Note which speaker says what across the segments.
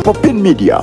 Speaker 1: Popin Media.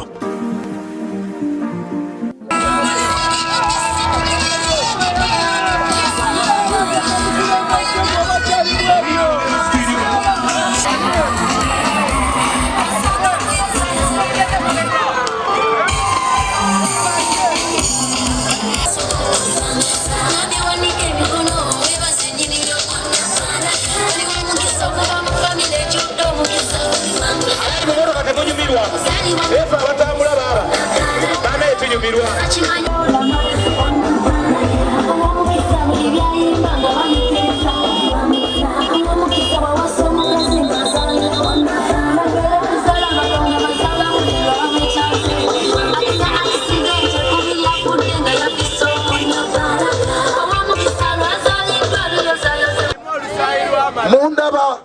Speaker 2: Mundaba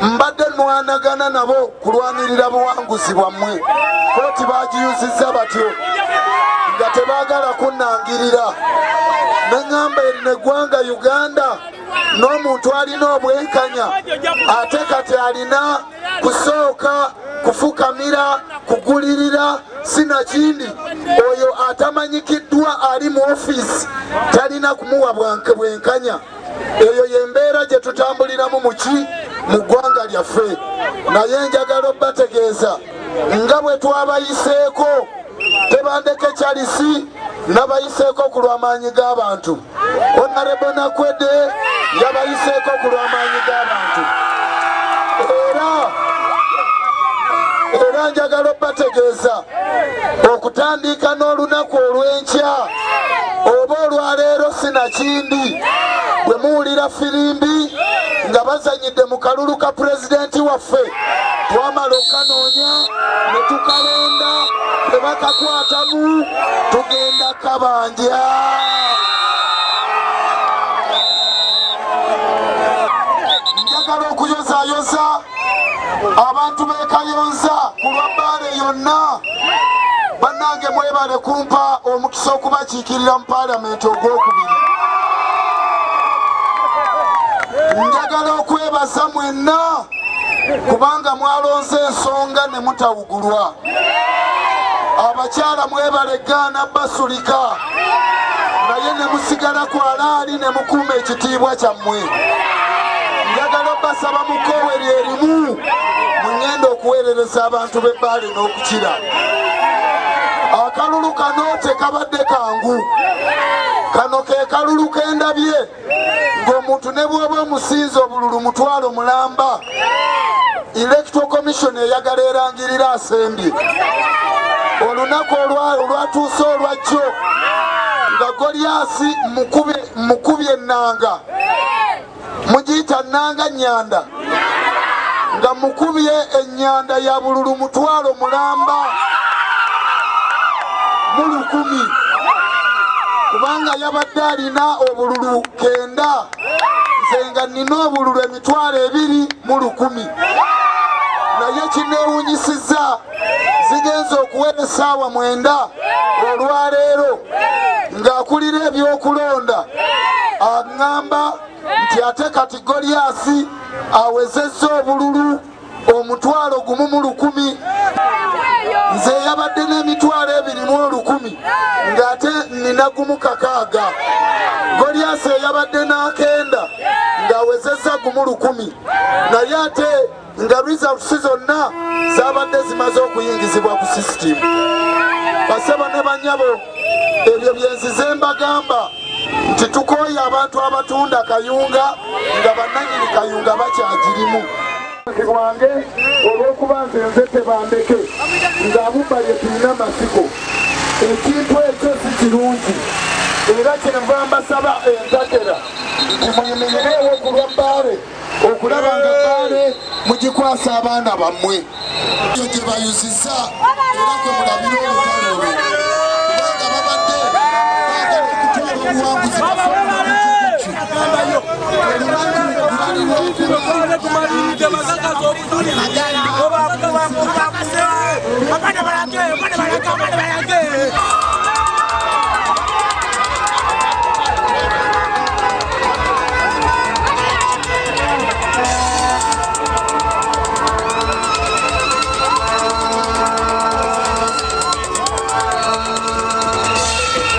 Speaker 2: mbadde nwanagana nabo kulwanirira buwanguzi bwammwe koti bagiyuzizza batyo nga tebaagala kunnangirira neŋŋamba eggwanga Uganda n'omuntu alina obwenkanya ate kati alina kusooka kufukamira kugulirira sinakindi oyo atamanyikiddwa ali mu ofiisi talina kumuwa bwenkanya. Eyo yembeera gye tutambuliramu mu ggwanga lyaffe, naye njagala obbategeeza nga bwe twabayiseeko Tebandeke Charles n'abayiseeko ku lw'amaanyi g'abantu, Honorable Nakwede yabayiseeko ku lw'amaanyi g'abantu, era njagala obbategeeza okutandika n'olunaku olw'enkya oba olwaleero sinakindi bwe muwulira firimbi nga bazanyidde mu kalulu ka pulezidenti waffe twamala okanoonya ne tukalonda tebakakwatamu tugenda kabanja. Njagala okuyozaayoza abantu b'e Kayonza ku lwa bbaale yonna. Bannange mwebale kumpa omukisa okubakiikirira mu paalamenti ogwokubiri. Njagala okwebaza mwenna kubanga mwalonze ensonga ne mutawugulwa. Abakyala mwebale Gaana basulika naye ne musigala ku alaali ne mukuuma ekitiibwa kyammwe. Njagala obbasaba mu kkoowe lyerimu mugenda okuweerereza abantu b'ebbaale n'okukira. Akalulu kano tekabadde kangu, kano ke kalulu kendabye ng'omuntu ne bw'oba omusinza obululu mutwalo mulamba Electoral Commission eyagala erangirira asembye. Olunaku olwatuuse olwajjo nga Goliasi mukubye ennanga, mugiyita nnanga nnyanda, nga mukubye ennyanda ya bululu mutwalo mulamba mu 1,000 kubanga yabadde alina obululu 9, nze nga nina obululu 2,000 naye kineewunyisizza zigenze okuwera essaawa 9 olwaleero ng'akulira ebyokulonda aŋŋamba nti ate kati Goliasi awezezza obululu 1,000 nze yabadde n'2,100 ng'ate nina gumu 6. Goliasi yabadde n'akenda ng'awezezza gumu 1,000 naye ate nga results zonna zabadde zimaze okuyingizibwa ku sisitimu. Basebo ne banyabo, ebyo byenzize mbagamba nti tukooye abantu abatunda kayunga nga bannanyini kayunga bakyagirimu. Wange olw'okuba nze Tebandeke ng'abubba ye tulina masiko, ekintu ekyo si kirungi era kyenva mbasaba entakera nti muyimirireewo ku lwa bbaale okulaba nga bbaale mugikwasa abaana bammwe eyo gye bayuzizza era kwe mulabira olutalo olwo kubanga babadde baagala okutwala obuwanguzi baffe